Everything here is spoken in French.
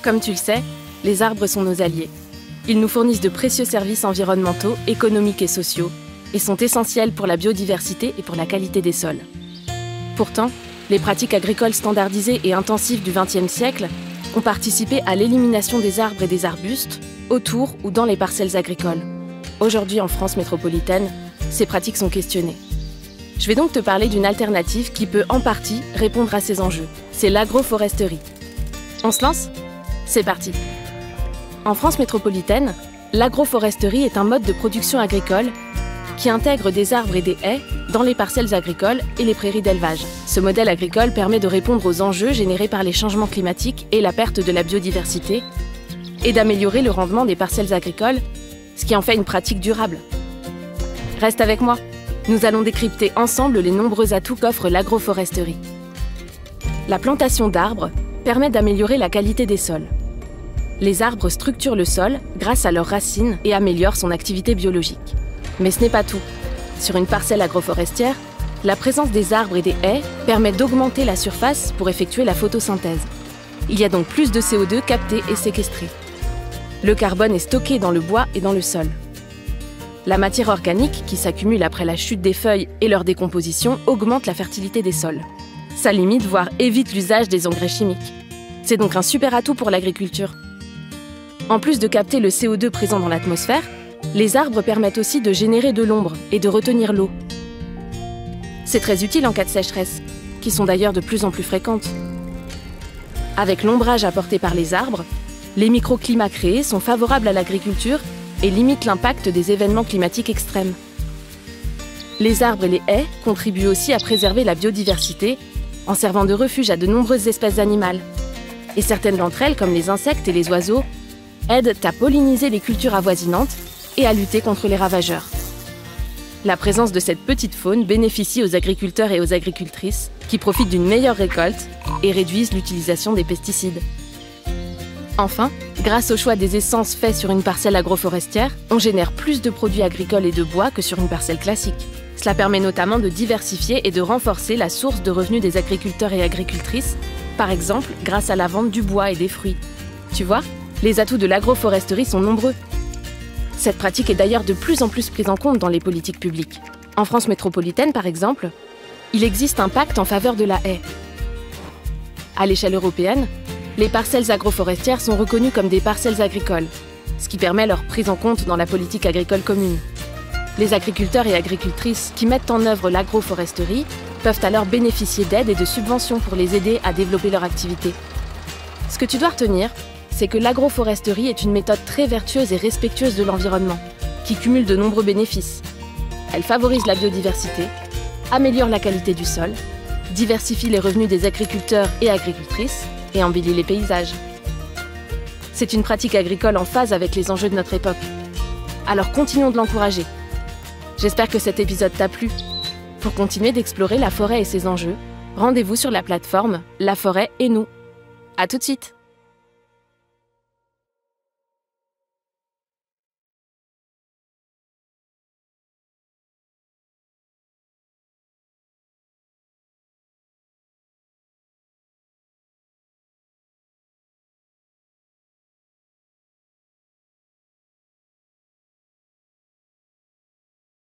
Comme tu le sais, les arbres sont nos alliés. Ils nous fournissent de précieux services environnementaux, économiques et sociaux, et sont essentiels pour la biodiversité et pour la qualité des sols. Pourtant, les pratiques agricoles standardisées et intensives du XXe siècle ont participé à l'élimination des arbres et des arbustes autour ou dans les parcelles agricoles. Aujourd'hui, en France métropolitaine, ces pratiques sont questionnées. Je vais donc te parler d'une alternative qui peut en partie répondre à ces enjeux. C'est l'agroforesterie. On se lance ? C'est parti. En France métropolitaine, l'agroforesterie est un mode de production agricole qui intègre des arbres et des haies dans les parcelles agricoles et les prairies d'élevage. Ce modèle agricole permet de répondre aux enjeux générés par les changements climatiques et la perte de la biodiversité et d'améliorer le rendement des parcelles agricoles, ce qui en fait une pratique durable. Reste avec moi, nous allons décrypter ensemble les nombreux atouts qu'offre l'agroforesterie. La plantation d'arbres permet d'améliorer la qualité des sols. Les arbres structurent le sol grâce à leurs racines et améliorent son activité biologique. Mais ce n'est pas tout. Sur une parcelle agroforestière, la présence des arbres et des haies permet d'augmenter la surface pour effectuer la photosynthèse. Il y a donc plus de CO2 capté et séquestré. Le carbone est stocké dans le bois et dans le sol. La matière organique qui s'accumule après la chute des feuilles et leur décomposition augmente la fertilité des sols. Ça limite, voire évite l'usage des engrais chimiques. C'est donc un super atout pour l'agriculture. En plus de capter le CO2 présent dans l'atmosphère, les arbres permettent aussi de générer de l'ombre et de retenir l'eau. C'est très utile en cas de sécheresse, qui sont d'ailleurs de plus en plus fréquentes. Avec l'ombrage apporté par les arbres, les microclimats créés sont favorables à l'agriculture et limitent l'impact des événements climatiques extrêmes. Les arbres et les haies contribuent aussi à préserver la biodiversité en servant de refuge à de nombreuses espèces animales. Et certaines d'entre elles, comme les insectes et les oiseaux, aident à polliniser les cultures avoisinantes et à lutter contre les ravageurs. La présence de cette petite faune bénéficie aux agriculteurs et aux agricultrices qui profitent d'une meilleure récolte et réduisent l'utilisation des pesticides. Enfin, grâce au choix des essences faits sur une parcelle agroforestière, on génère plus de produits agricoles et de bois que sur une parcelle classique. Cela permet notamment de diversifier et de renforcer la source de revenus des agriculteurs et agricultrices, par exemple grâce à la vente du bois et des fruits. Tu vois, les atouts de l'agroforesterie sont nombreux. Cette pratique est d'ailleurs de plus en plus prise en compte dans les politiques publiques. En France métropolitaine, par exemple, il existe un pacte en faveur de la haie. À l'échelle européenne, les parcelles agroforestières sont reconnues comme des parcelles agricoles, ce qui permet leur prise en compte dans la politique agricole commune. Les agriculteurs et agricultrices qui mettent en œuvre l'agroforesterie peuvent alors bénéficier d'aides et de subventions pour les aider à développer leur activité. Ce que tu dois retenir, c'est que l'agroforesterie est une méthode très vertueuse et respectueuse de l'environnement, qui cumule de nombreux bénéfices. Elle favorise la biodiversité, améliore la qualité du sol, diversifie les revenus des agriculteurs et agricultrices et embellit les paysages. C'est une pratique agricole en phase avec les enjeux de notre époque. Alors continuons de l'encourager. J'espère que cet épisode t'a plu. Pour continuer d'explorer la forêt et ses enjeux, rendez-vous sur la plateforme La Forêt et nous. À tout de suite!